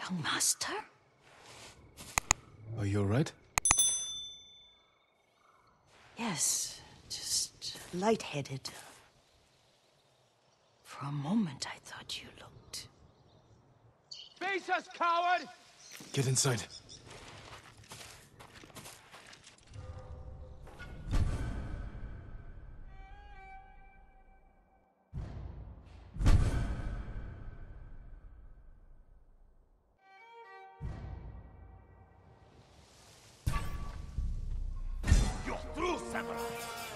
Young master? Are you alright? Yes, just lightheaded. For a moment, I thought you looked... Face us, coward! Get inside. You're through, samurai!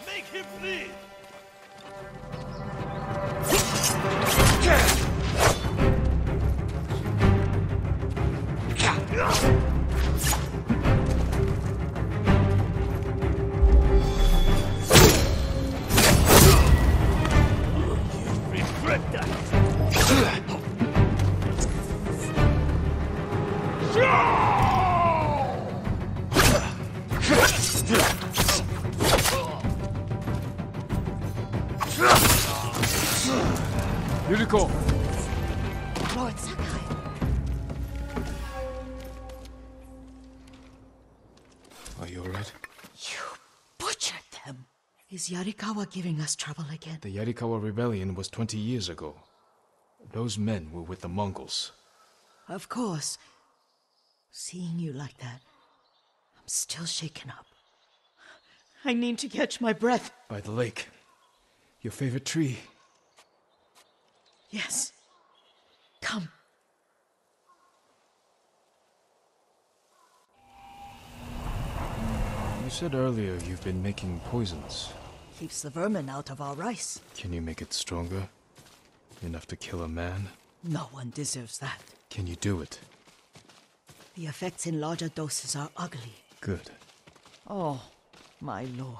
Make him bleed! Regret that! Yuriko! Lord Sakai! Are you alright? You butchered them! Is Yarikawa giving us trouble again? The Yarikawa rebellion was 20 years ago. Those men were with the Mongols. Of course. Seeing you like that, I'm still shaken up. I need to catch my breath. By the lake. Your favorite tree. Yes. Come. You said earlier you've been making poisons. Keeps the vermin out of our rice. Can you make it stronger? Enough to kill a man? No one deserves that. Can you do it? The effects in larger doses are ugly. Good. Oh, my lord.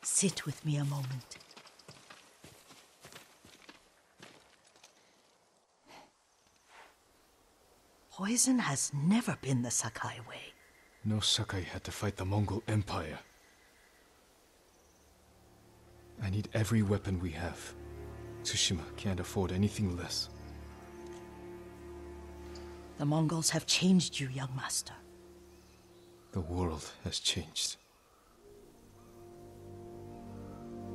Sit with me a moment. Poison has never been the Sakai way. No Sakai had to fight the Mongol Empire. I need every weapon we have. Tsushima can't afford anything less. The Mongols have changed you, young master. The world has changed.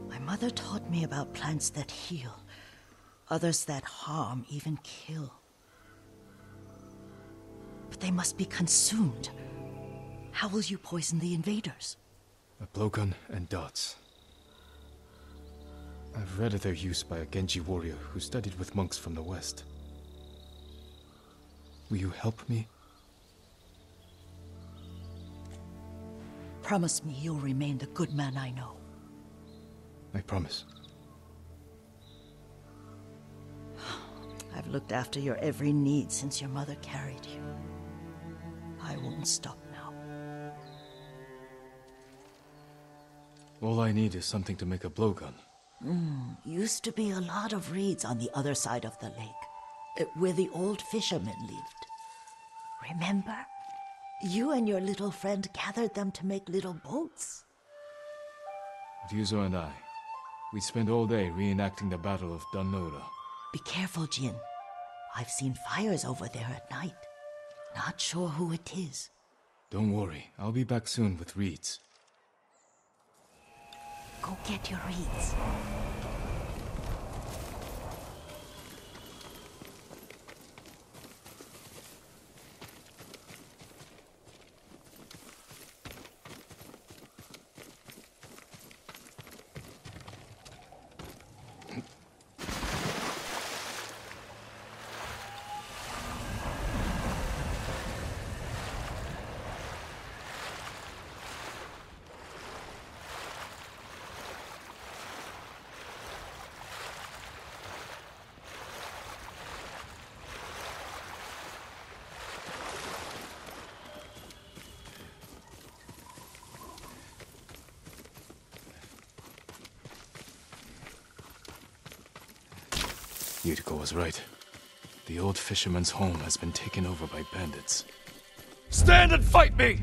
My mother taught me about plants that heal, others that harm, even kill. But they must be consumed. How will you poison the invaders? A blowgun and darts. I've read of their use by a Genji warrior who studied with monks from the west. Will you help me? Promise me you'll remain the good man I know. I promise. I've looked after your every need since your mother carried you. I won't stop now. All I need is something to make a blowgun. Used to be a lot of reeds on the other side of the lake, where the old fishermen lived. Remember? You and your little friend gathered them to make little boats. Ryuzo and I, we spent all day reenacting the Battle of Danora. Be careful, Jin. I've seen fires over there at night. Not sure who it is. Don't worry, I'll be back soon with reeds. Go get your reeds. Yuriko was right. The old fisherman's home has been taken over by bandits. Stand and fight me!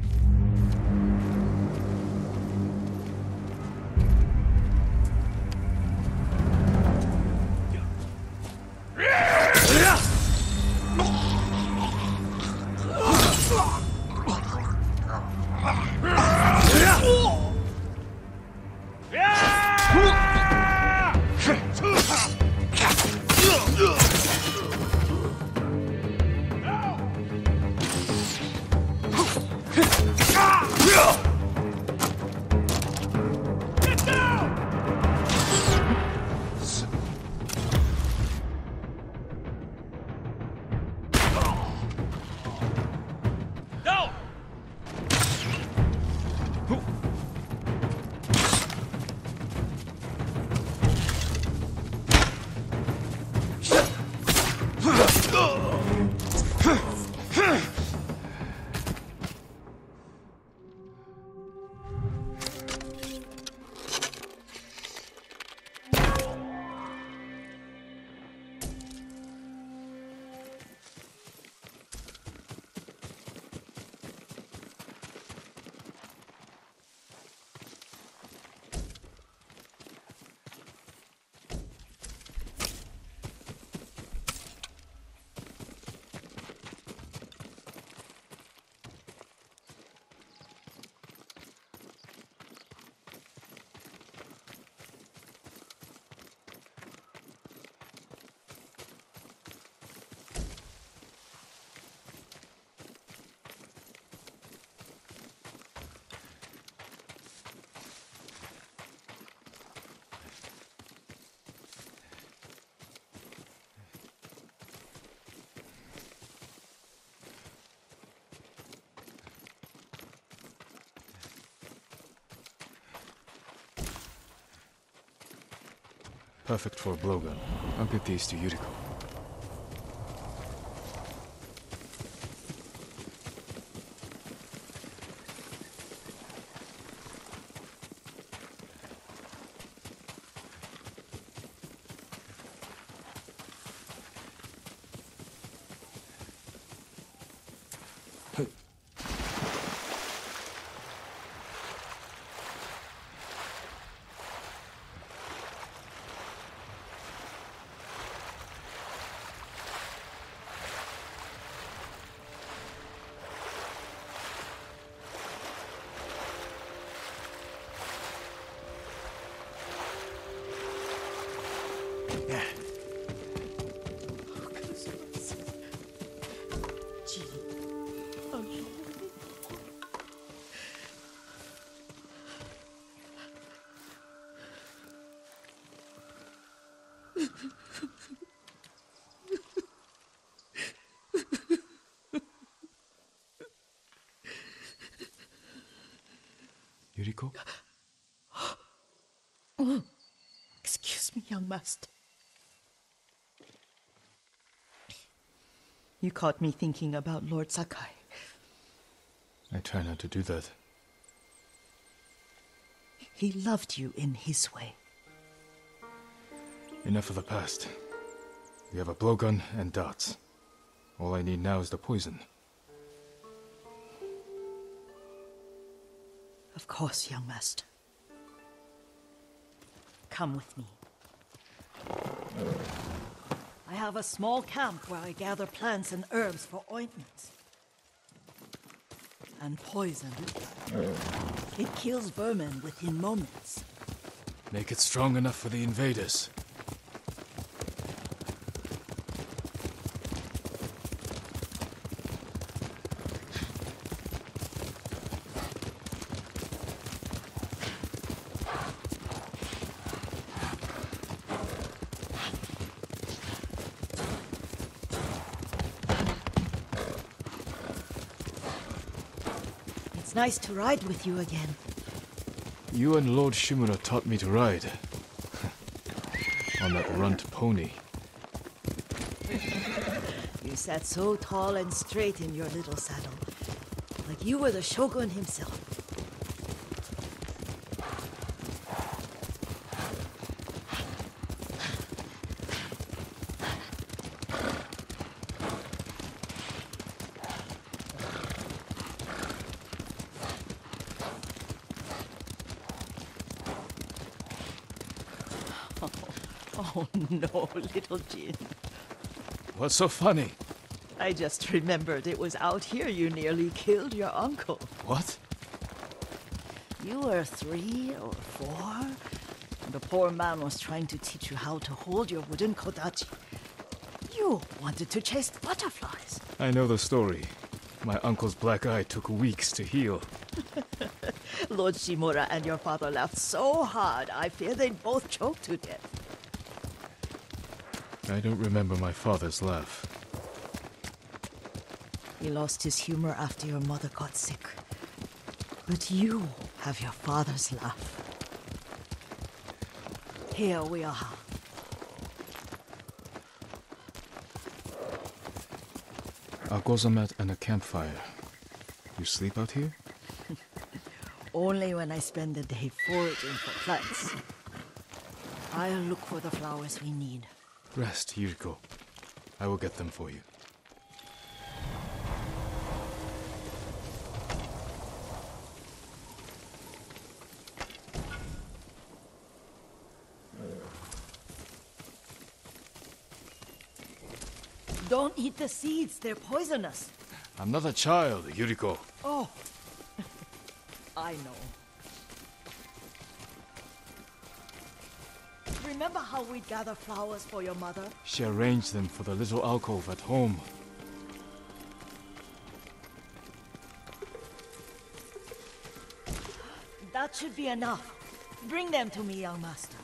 Perfect for a blowgun. I'll get these to Yuriko. Yuriko? Excuse me, young master. You caught me thinking about Lord Sakai. I try not to do that. He loved you in his way. Enough of the past. We have a blowgun and darts. All I need now is the poison. Of course, young master. Come with me. I have a small camp where I gather plants and herbs for ointments. And poison. It kills vermin within moments. Make it strong enough for the invaders. It's nice to ride with you again. You and Lord Shimura taught me to ride. On that runt pony. You sat so tall and straight in your little saddle, like you were the shogun himself. Oh no, little Jin. What's so funny? I just remembered it was out here you nearly killed your uncle. What? You were 3 or 4, and the poor man was trying to teach you how to hold your wooden kodachi. You wanted to chase butterflies. I know the story. My uncle's black eye took weeks to heal. Lord Shimura and your father laughed so hard, I fear they'd both choke to death. I don't remember my father's laugh. He lost his humor after your mother got sick. But you have your father's laugh. Here we are. A gozamat and a campfire. You sleep out here? Only when I spend the day foraging for plants. I'll look for the flowers we need. Rest, Yuriko. I will get them for you. Don't eat the seeds, they're poisonous. I'm not a child, Yuriko. Oh, I know. Remember how we'd gather flowers for your mother? She arranged them for the little alcove at home. That should be enough. Bring them to me, young master.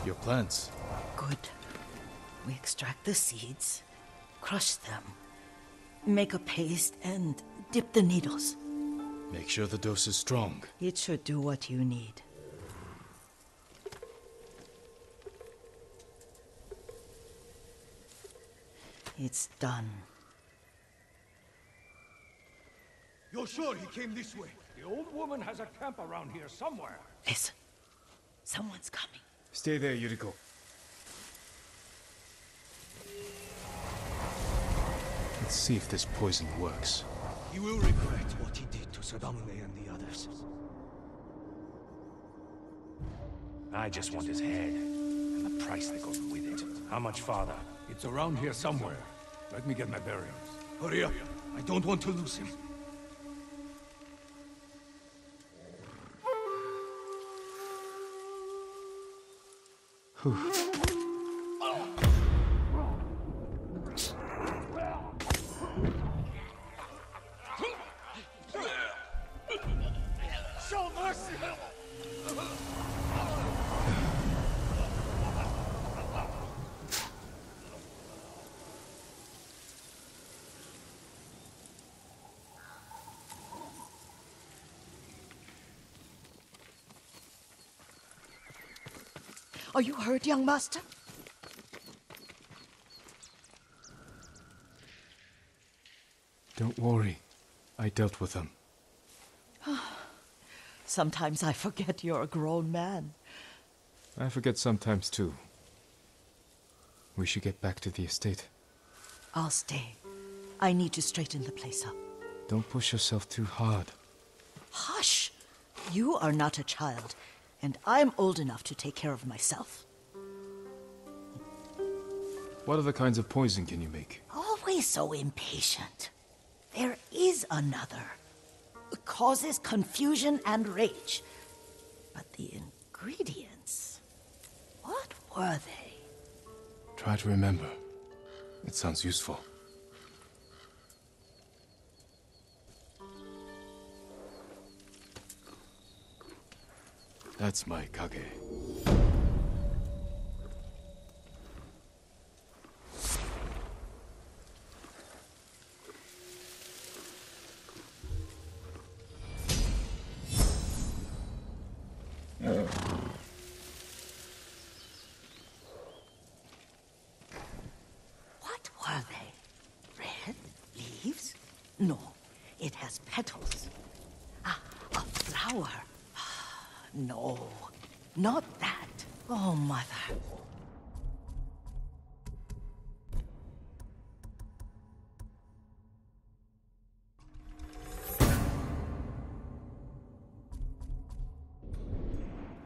Your plants. Good. We extract the seeds, crush them, make a paste, and dip the needles. Make sure the dose is strong. It should do what you need. It's done. You're sure he came this way? The old woman has a camp around here somewhere. Listen. Someone's coming. Stay there, Yuriko. Let's see if this poison works. He will regret what he did to Sadamune and the others. I just want his head, and the price that goes with it. How much farther? It's around here somewhere. Let me get my bearings. Hurry up. I don't want to lose him. Show mercy! Are you hurt, young master? Don't worry. I dealt with them. Sometimes I forget you're a grown man. I forget sometimes too. We should get back to the estate. I'll stay. I need to straighten the place up. Don't push yourself too hard. Hush! You are not a child, and I'm old enough to take care of myself. What other kinds of poison can you make? Always so impatient. There is another. It causes confusion and rage. But the ingredients... what were they? Try to remember. It sounds useful. That's my kage. What were they? Red leaves? No, it has petals. Ah, a flower. No, not that. Oh, mother.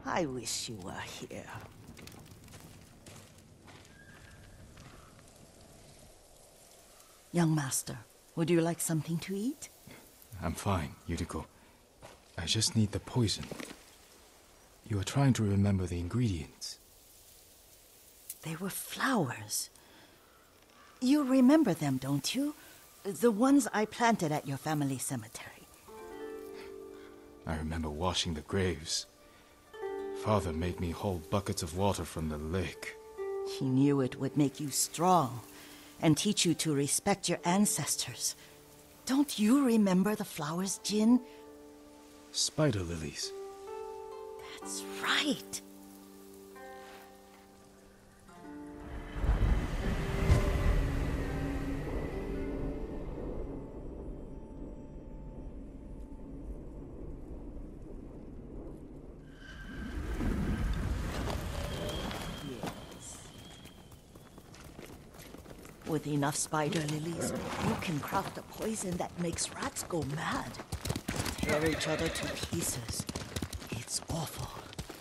I wish you were here. Young master, would you like something to eat? I'm fine, Yuriko. I just need the poison. You are trying to remember the ingredients. They were flowers. You remember them, don't you? The ones I planted at your family cemetery. I remember washing the graves. Father made me hold buckets of water from the lake. He knew it would make you strong and teach you to respect your ancestors. Don't you remember the flowers, Jin? Spider lilies. That's right. With enough spider lilies, you can craft a poison that makes rats go mad. Tear each other to pieces. It's awful.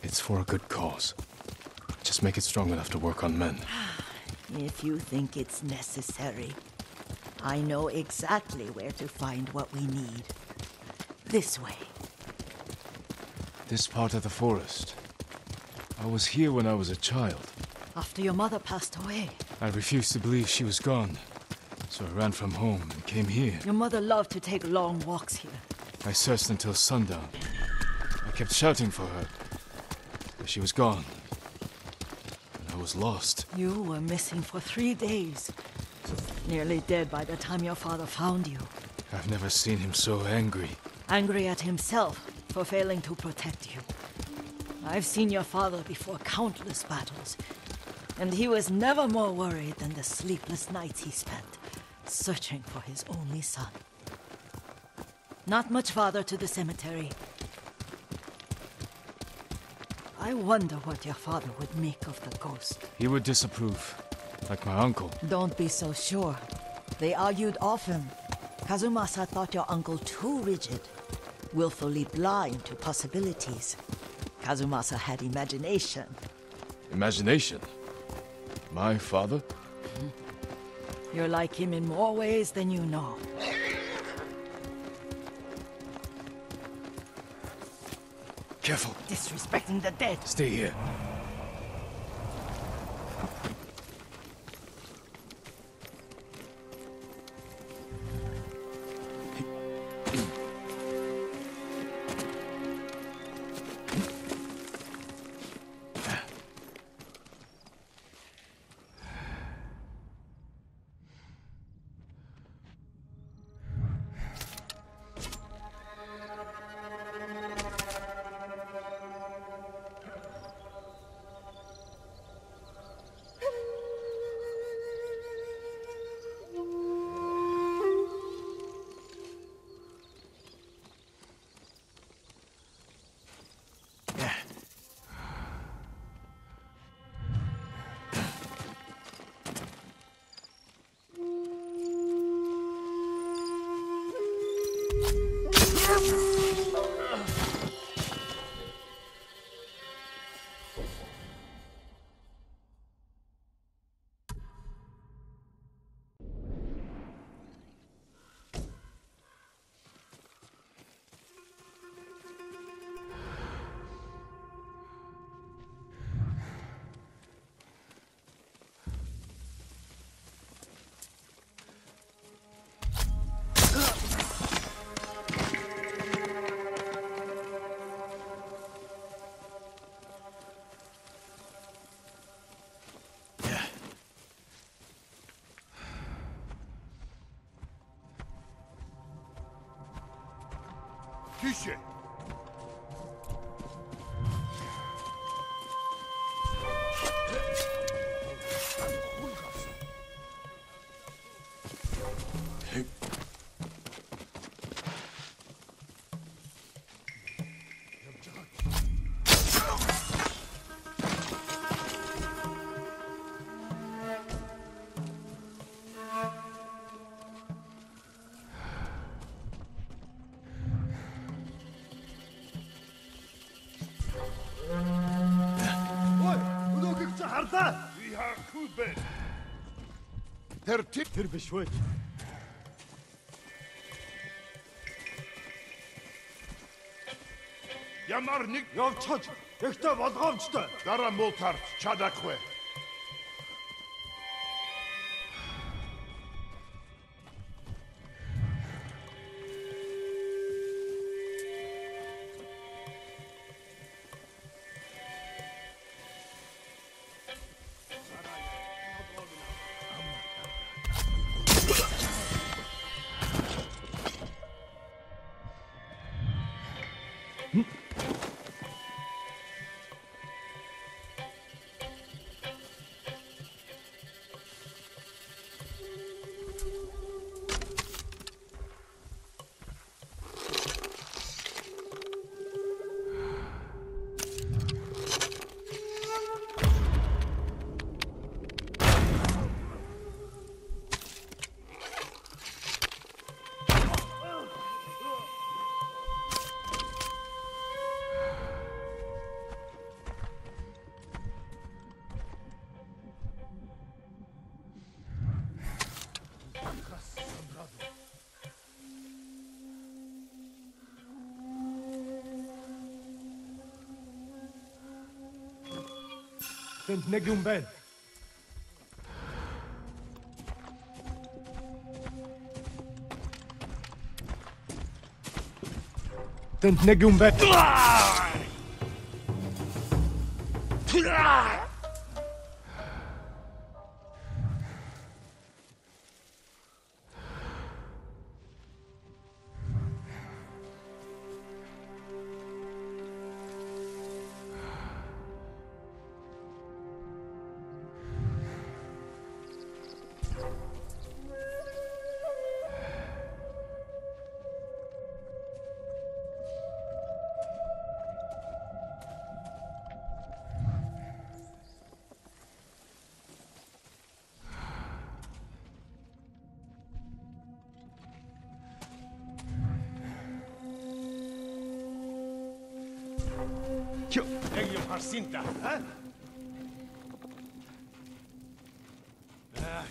It's for a good cause. Just make it strong enough to work on men. If you think it's necessary, I know exactly where to find what we need. This way. This part of the forest. I was here when I was a child. After your mother passed away. I refused to believe she was gone. So I ran from home and came here. Your mother loved to take long walks here. I searched until sundown. I kept shouting for her. But she was gone. And I was lost. You were missing for 3 days. Nearly dead by the time your father found you. I've never seen him so angry. Angry at himself for failing to protect you. I've seen your father before countless battles. And he was never more worried than the sleepless nights he spent searching for his only son. Not much farther to the cemetery. I wonder what your father would make of the ghost. He would disapprove, like my uncle. Don't be so sure. They argued often. Kazumasa thought your uncle too rigid, willfully blind to possibilities. Kazumasa had imagination. Imagination? My father? You're like him in more ways than you know. Careful. Disrespecting the dead. Stay here. Kişi! Тэр биш вэ? Ямар нэг Явчихаж, ихтэй болгоомжтой. дараа муу тарт чадахгүй. Тэнд нэг юм байна. Тэнд нэг юм байна.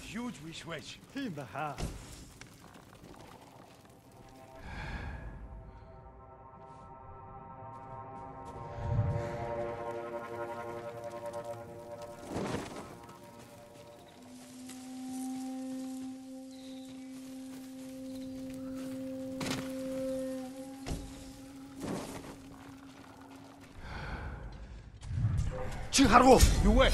Huge wish wish. Тийм баха. Чи харгу. Юу вэ?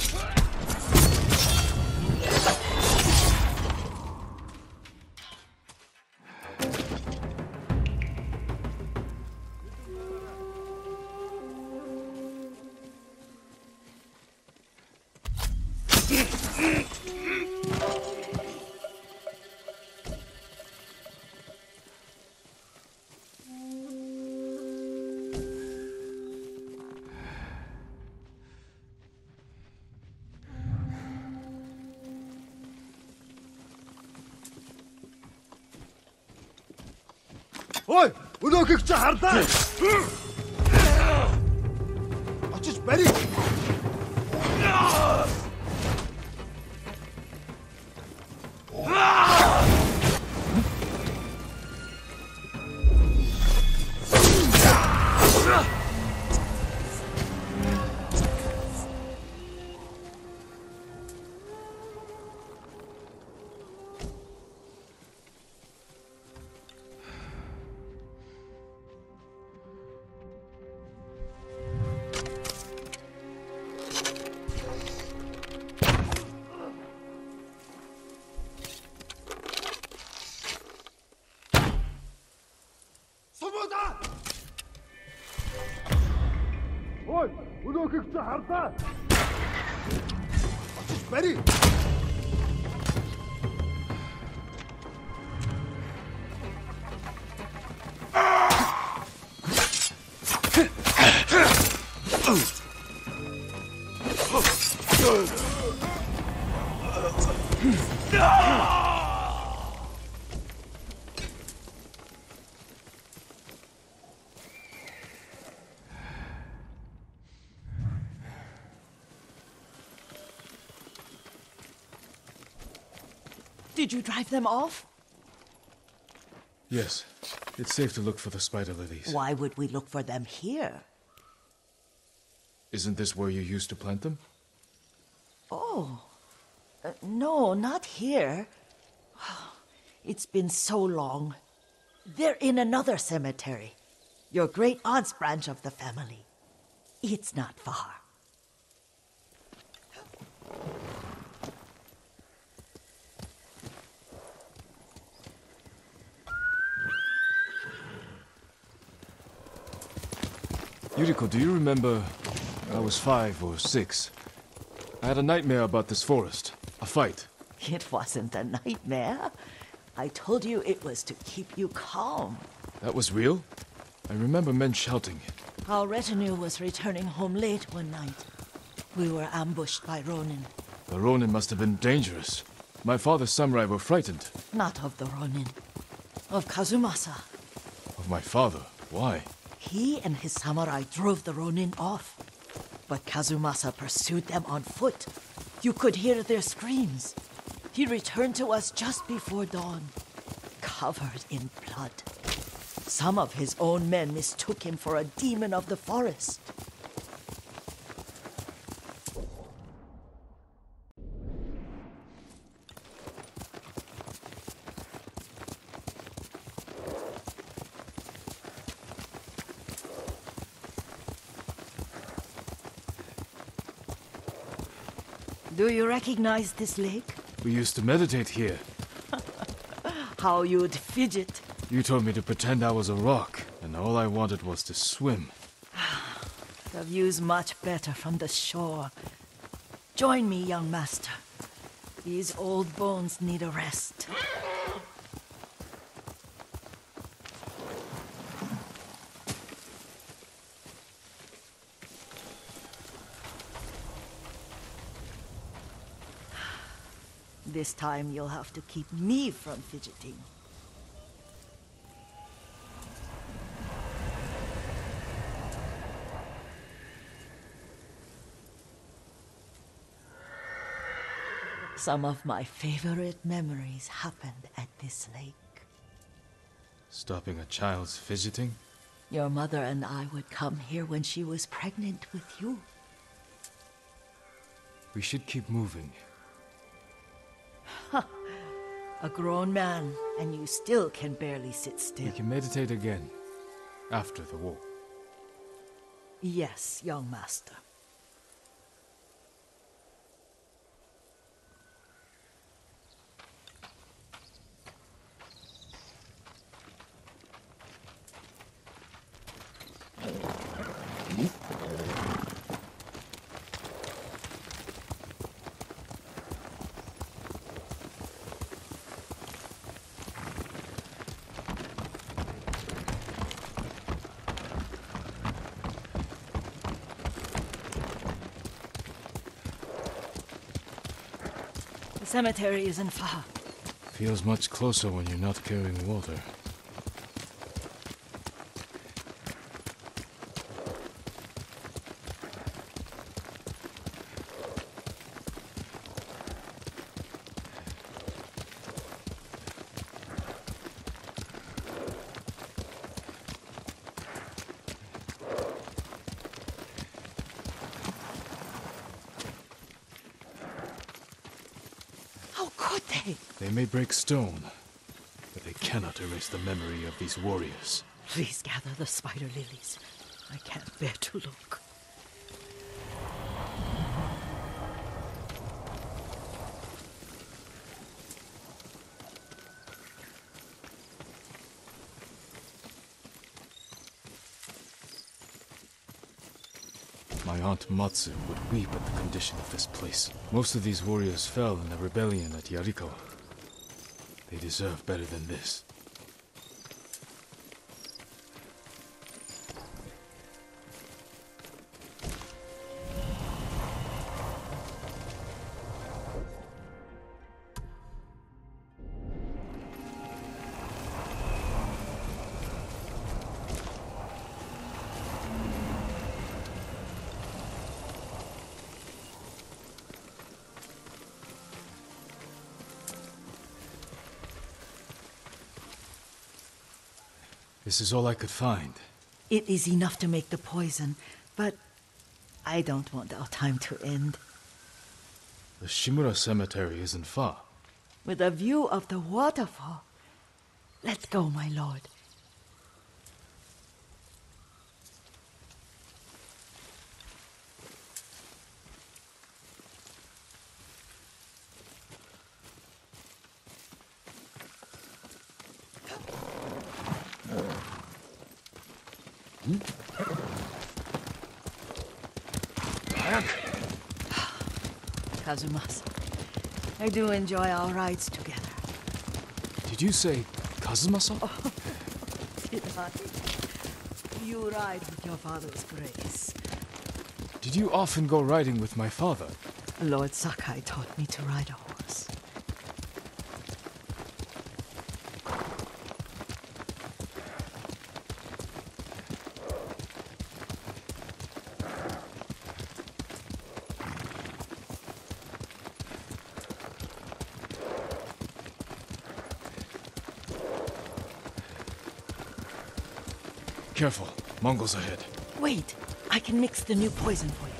Ой, өнөөхийг чи хардаа. Очиж барь. Ой, өнөөхийг чи хардаа. Очиж барь. Did you drive them off? Yes. It's safe to look for the spider lilies. Why would we look for them here? Isn't this where you used to plant them? Oh. No, not here. It's been so long. They're in another cemetery. Your great-aunt's branch of the family. It's not far. Yuriko, do you remember? I was 5 or 6. I had a nightmare about this forest. A fight. It wasn't a nightmare. I told you it was to keep you calm. That was real? I remember men shouting. Our retinue was returning home late one night. We were ambushed by Ronin. The Ronin must have been dangerous. My father's samurai were frightened. Not of the Ronin. Of Kazumasa. Of my father? Why? He and his samurai drove the Ronin off. But Kazumasa pursued them on foot. You could hear their screams. He returned to us just before dawn, covered in blood. Some of his own men mistook him for a demon of the forest. Do you recognize this lake? We used to meditate here. How you'd fidget. You told me to pretend I was a rock, and all I wanted was to swim. The view's much better from the shore. Join me, young master. These old bones need a rest. This time you'll have to keep me from fidgeting. Some of my favorite memories happened at this lake. Stopping a child's fidgeting? Your mother and I would come here when she was pregnant with you. We should keep moving. A grown man, and you still can barely sit still. We can meditate again, after the war. Yes, young master. The cemetery isn't far. Feels much closer when you're not carrying water. How could they? They may break stone, but they cannot erase the memory of these warriors. Please gather the spider lilies. I can't bear to look. My aunt Matsu would weep at the condition of this place. Most of these warriors fell in the rebellion at Yarikawa. They deserve better than this. This is all I could find. It is enough to make the poison, but I don't want our time to end. The Shimura Cemetery isn't far. With a view of the waterfall. Let's go, my lord. Kazumasa, I do enjoy our rides together. Did you say Kazumasa? Did I? You ride with your father's grace. Did you often go riding with my father? Lord Sakai taught me to ride a horse. Careful, Mongols ahead. Wait, I can mix the new poison for you.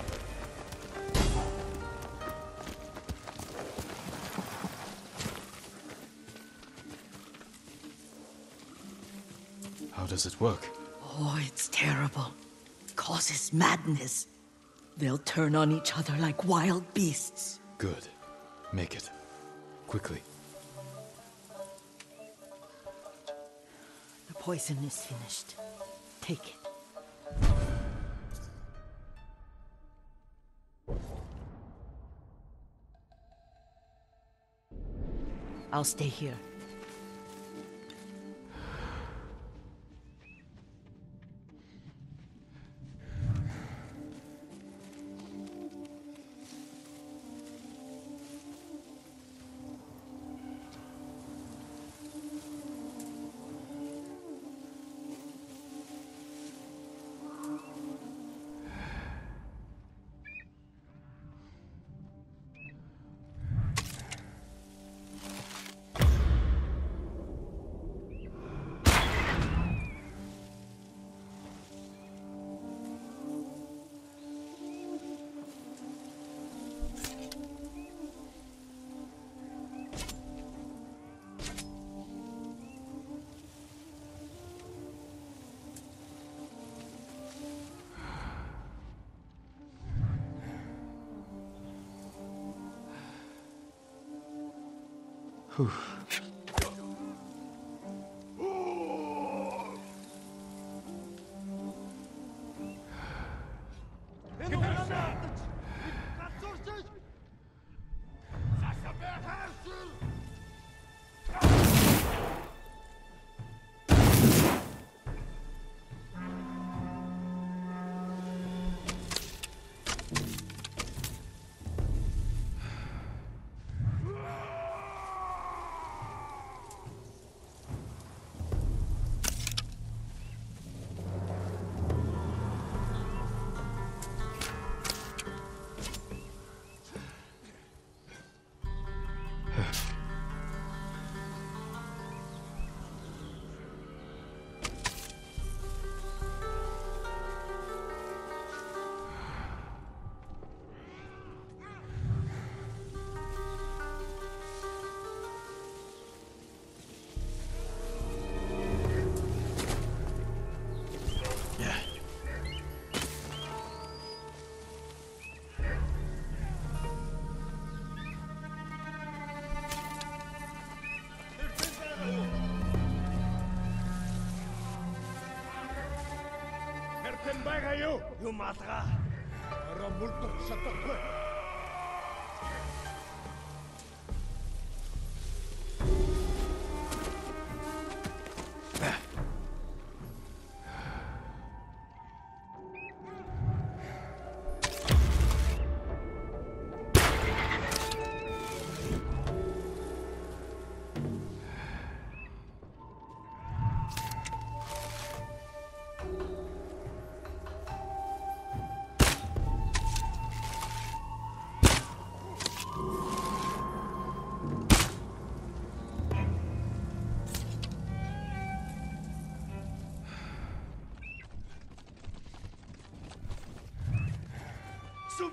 How does it work? Oh, it's terrible. Causes madness. They'll turn on each other like wild beasts. Good. Make it. Quickly. The poison is finished. Take it. I'll stay here. Юу малгаа. Ороо мулдах шатахгүй.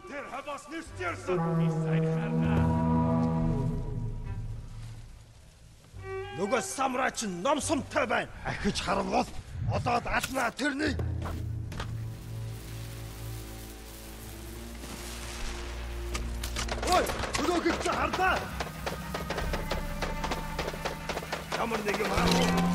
Тэр хаваас нэрчэрсэн би сайн харнаа. Нөгөө самурай чинь номсомтой байна. Ахиж харвал одоод алнаа тэрний. Ой, өнөөгөө чи хардаа. Ямар нэг юм аа.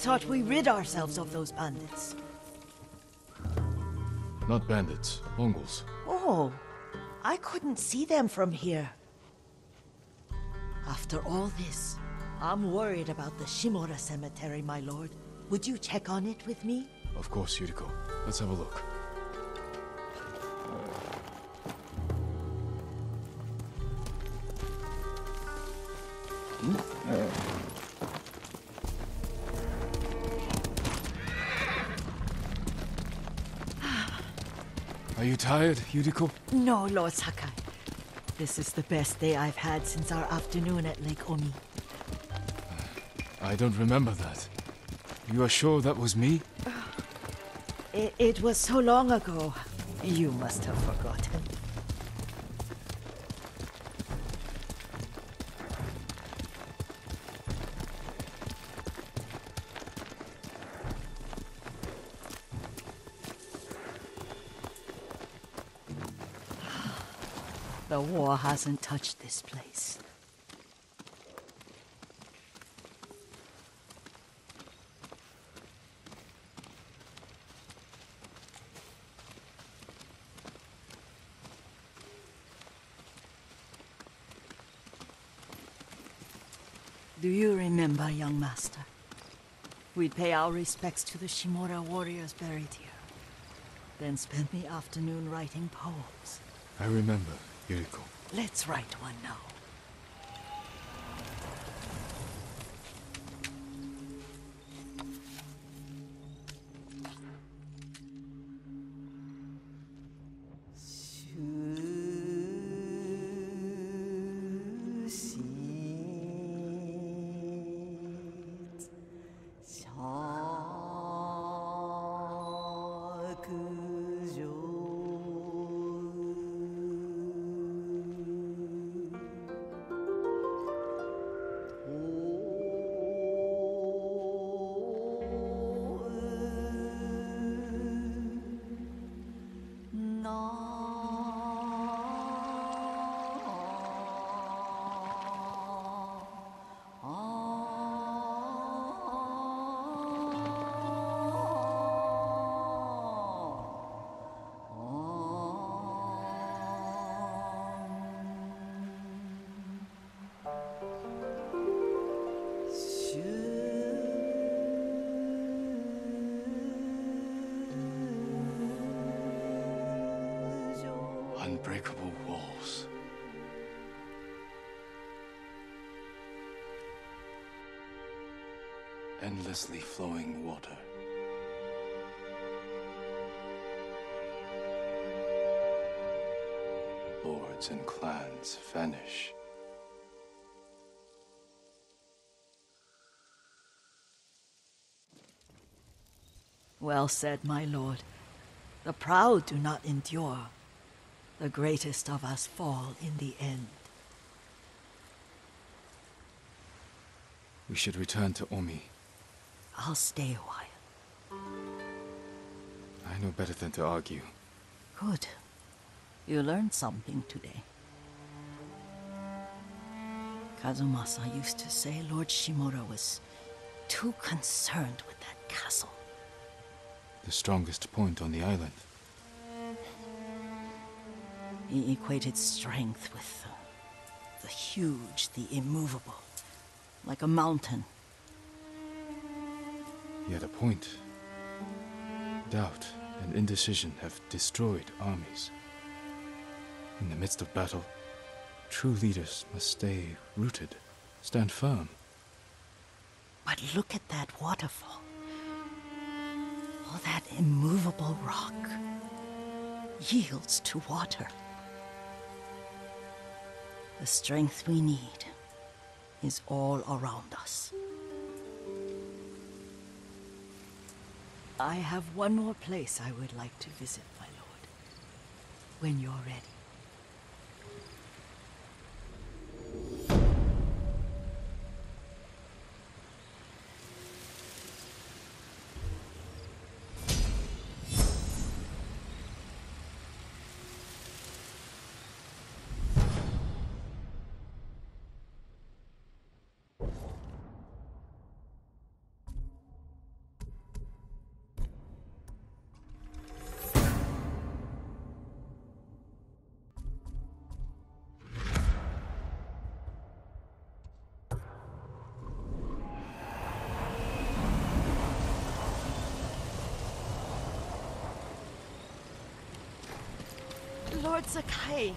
thought we rid ourselves of those bandits. Not bandits, Mongols. Oh, I couldn't see them from here. After all this, I'm worried about the Shimura cemetery, my lord. Would you check on it with me? Of course, Yuriko. Let's have a look. Are you tired, Yuriko? No, Lord Sakai. This is the best day I've had since our afternoon at Lake Omi. I don't remember that. You are sure that was me? It was so long ago. You must have forgotten. The war hasn't touched this place. Do you remember, young master? We'd pay our respects to the Shimura warriors buried here, then spend the afternoon writing poems. I remember, Yuriko. Let's write one now. Unbreakable walls. Endlessly flowing water. Lords and clans vanish. Well said, my lord. The proud do not endure. The greatest of us fall in the end. We should return to Omi. I'll stay a while. I know better than to argue. Good. You learned something today. Kazumasa used to say Lord Shimura was too concerned with that castle. The strongest point on the island. He equated strength with the huge, the immovable, like a mountain. He had a point. Doubt and indecision have destroyed armies. In the midst of battle, true leaders must stay rooted, stand firm. But look at that waterfall. All that immovable rock yields to water. The strength we need is all around us. I have one more place I would like to visit, my lord. When you're ready. Lord Sakai,